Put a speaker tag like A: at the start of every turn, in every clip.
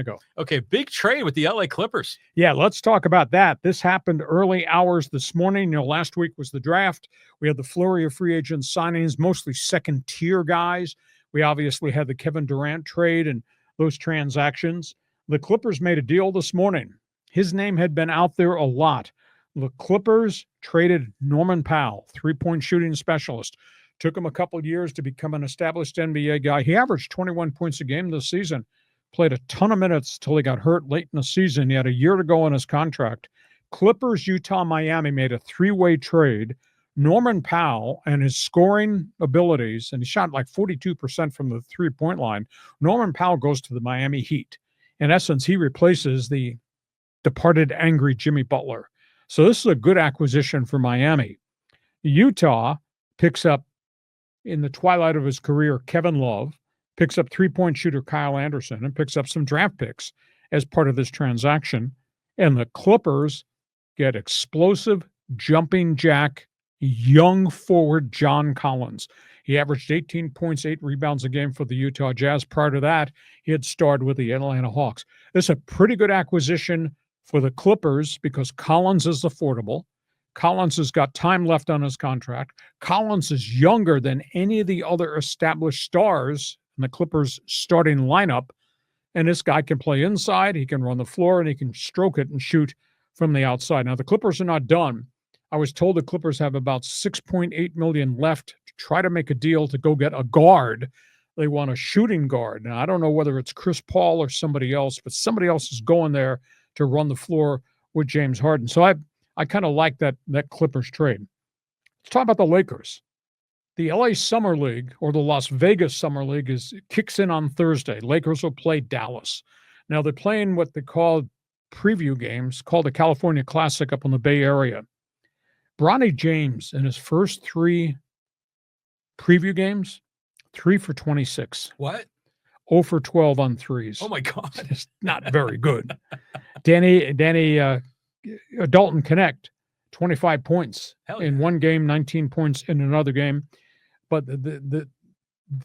A: Go.
B: Okay, big trade with the LA Clippers.
A: Yeah, let's talk about that. This happened early hours this morning. Last week was the draft. We had the flurry of free agent signings, mostly second-tier guys. We obviously had the Kevin Durant trade and those transactions. The Clippers made a deal this morning. His name had been out there a lot. The Clippers traded Norman Powell, three-point shooting specialist. Took him a couple of years to become an established NBA guy. He averaged 21 points a game this season. Played a ton of minutes till he got hurt late in the season. He had a year to go on his contract. Clippers, Utah, Miami made a three-way trade. Norman Powell and his scoring abilities, and he shot like 42% from the three-point line. Norman Powell goes to the Miami Heat. In essence, he replaces the departed angry Jimmy Butler. So this is a good acquisition for Miami. Utah picks up, in the twilight of his career, Kevin Love, picks up three-point shooter Kyle Anderson, and picks up some draft picks as part of this transaction. And the Clippers get explosive, jumping jack, young forward John Collins. He averaged 18 points, 8 rebounds a game for the Utah Jazz. Prior to that, he had starred with the Atlanta Hawks. This is a pretty good acquisition for the Clippers because Collins is affordable. Collins has got time left on his contract. Collins is younger than any of the other established stars in the Clippers starting lineup. And this guy can play inside, he can run the floor, and he can stroke it and shoot from the outside. Now, the Clippers are not done. I was told the Clippers have about $6.8 million left to try to make a deal to go get a guard. They want a shooting guard. Now, I don't know whether it's Chris Paul or somebody else, but somebody else is going there to run the floor with James Harden. So I kind of like that Clippers trade. Let's talk about the Lakers. The LA Summer League, or the Las Vegas Summer League, kicks in on Thursday. Lakers will play Dallas. Now, they're playing what they call preview games, called the California Classic up in the Bay Area. Bronny James, in his first 3 preview games, 3 for 26.
B: What?
A: 0 for 12 on threes.
B: Oh, my God.
A: It's not very good. Danny Dalton Connect, 25 points in one game, 19 points in another game. But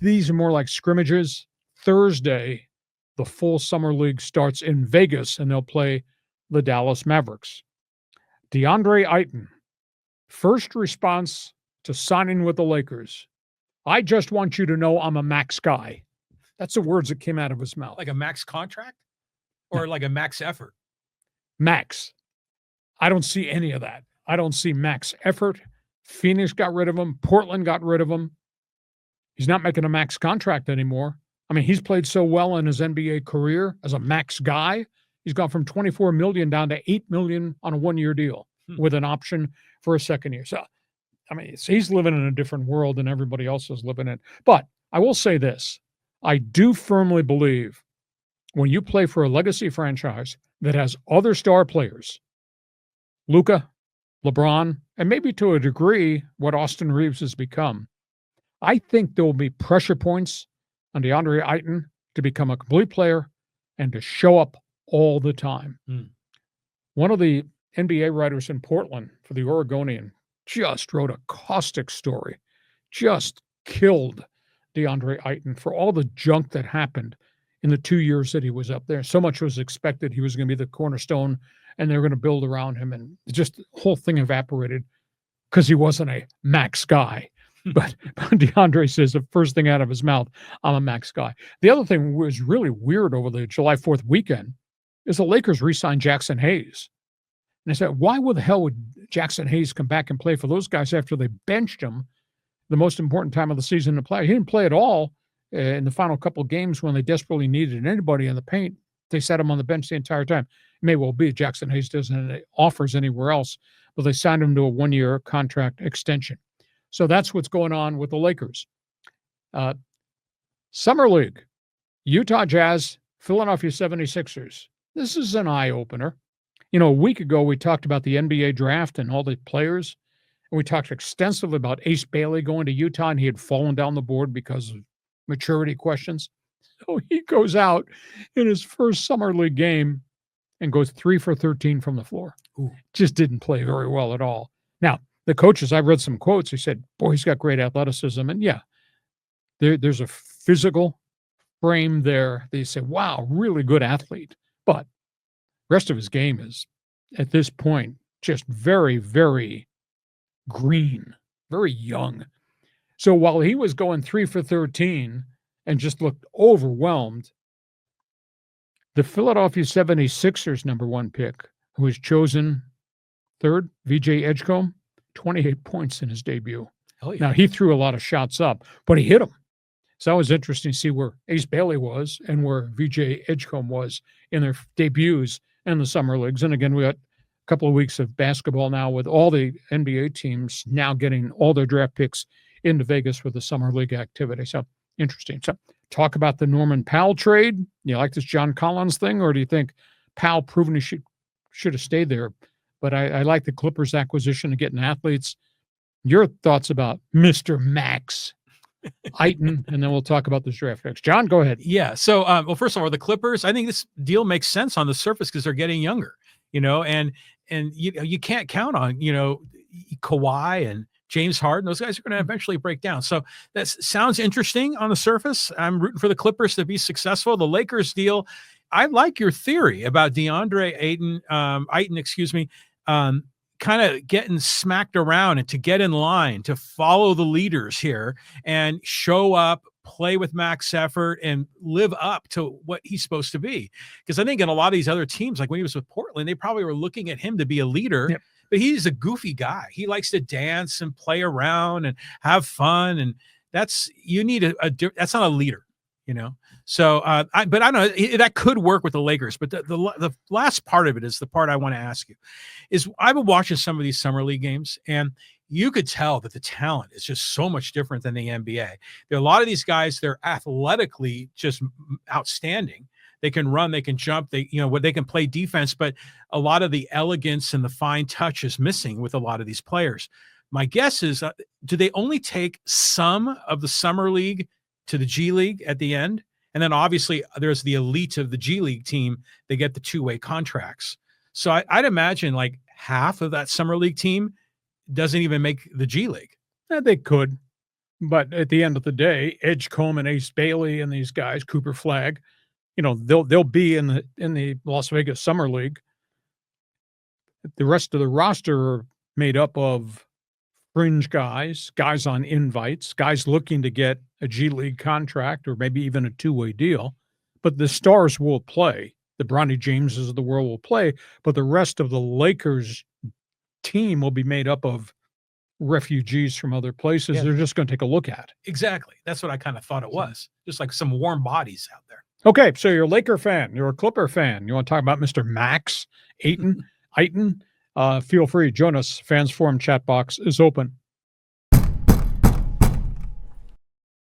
A: these are more like scrimmages. Thursday, the full summer league starts in Vegas, and they'll play the Dallas Mavericks. DeAndre Ayton, first response to signing with the Lakers. I just want you to know I'm a max guy. That's the words that came out of his mouth.
B: Like a max contract? Or like a max effort?
A: Max. I don't see any of that. I don't see max effort. Phoenix got rid of him. Portland got rid of him. He's not making a max contract anymore. I mean, he's played so well in his NBA career as a max guy. He's gone from $24 million down to $8 million on a one-year deal with an option for a second year. So, I mean, he's living in a different world than everybody else is living in. But I will say this. I do firmly believe when you play for a legacy franchise that has other star players, Luka, LeBron, and maybe to a degree what Austin Reeves has become, I think there will be pressure points on DeAndre Ayton to become a complete player and to show up all the time. One of the NBA writers in Portland for the Oregonian just wrote a caustic story, just killed DeAndre Ayton for all the junk that happened in the 2 years that he was up there. So much was expected. He was going to be the cornerstone, and they were going to build around him. And just the whole thing evaporated because he wasn't a max guy. But DeAndre says the first thing out of his mouth, I'm a max guy. The other thing was really weird over the July 4th weekend is the Lakers re-signed Jackson Hayes. And I said, why the hell would Jackson Hayes come back and play for those guys after they benched him the most important time of the season to play? He didn't play at all in the final couple of games when they desperately needed anybody in the paint. They sat him on the bench the entire time. It may well be Jackson Hayes doesn't have any offers anywhere else, but they signed him to a one-year contract extension. So that's what's going on with the Lakers. Summer League, Utah Jazz, Philadelphia 76ers. This is an eye-opener. A week ago we talked about the NBA draft and all the players, and we talked extensively about Ace Bailey going to Utah, and he had fallen down the board because of maturity questions. So he goes out in his first Summer League game and goes 3 for 13 from the floor. Just didn't play very well at all. Now, the coaches, I've read some quotes. He said, boy, he's got great athleticism. And yeah, there's a physical frame there. They say, wow, really good athlete. But rest of his game is, at this point, just very, very green, very young. So while he was going 3 for 13 and just looked overwhelmed, the Philadelphia 76ers #1 pick, who was chosen third, VJ Edgecombe, 28 points in his debut.
B: Oh, yeah.
A: Now, he threw a lot of shots up, but he hit them. So that was interesting to see where Ace Bailey was and where VJ Edgecombe was in their debuts in the summer leagues. And again, we got a couple of weeks of basketball now with all the NBA teams now getting all their draft picks into Vegas for the summer league activity. So interesting. So talk about the Norman Powell trade. You like this John Collins thing, or do you think Powell proven he should have stayed there? But I like the Clippers acquisition of getting athletes. Your thoughts about Mr. Max Eiton, and then we'll talk about this draft picks. John, go ahead.
B: Yeah. So, well, first of all, the Clippers, I think this deal makes sense on the surface because they're getting younger, and you can't count on, Kawhi and James Harden. Those guys are going to eventually break down. So that sounds interesting on the surface. I'm rooting for the Clippers to be successful. The Lakers deal, I like your theory about DeAndre Ayton, kind of getting smacked around and to get in line, to follow the leaders here and show up, play with max effort, and live up to what he's supposed to be. Because I think in a lot of these other teams, like when he was with Portland, they probably were looking at him to be a leader. Yep. But he's a goofy guy. He likes to dance and play around and have fun. And that's not a leader, So, but I don't know, that could work with the Lakers. But the last part of it is the part I want to ask you. Is I've been watching some of these summer league games, and you could tell that the talent is just so much different than the NBA. There are a lot of these guys, they're athletically just outstanding. They can run, they can jump, they can play defense, but a lot of the elegance and the fine touch is missing with a lot of these players. My guess is, do they only take some of the summer league to the G League at the end? And then obviously there's the elite of the G League team. They get the two-way contracts. So I'd imagine like half of that summer league team doesn't even make the G League.
A: They could, but at the end of the day, Edgecombe and Ace Bailey and these guys, Cooper Flagg, they'll be in the Las Vegas Summer League. The rest of the roster are made up of fringe guys on invites, guys looking to get a G League contract or maybe even a two-way deal. But the stars will play. The Bronny Jameses of the world will play, but the rest of the Lakers team will be made up of refugees from other places. Yeah. They're just going to take a look at.
B: Exactly. That's what I kind of thought it was. Just like some warm bodies out there.
A: Okay, so you're a Laker fan. You're a Clipper fan. You want to talk about Mr. Max Eiton? Feel free. Join us. Fans Forum chat box is open.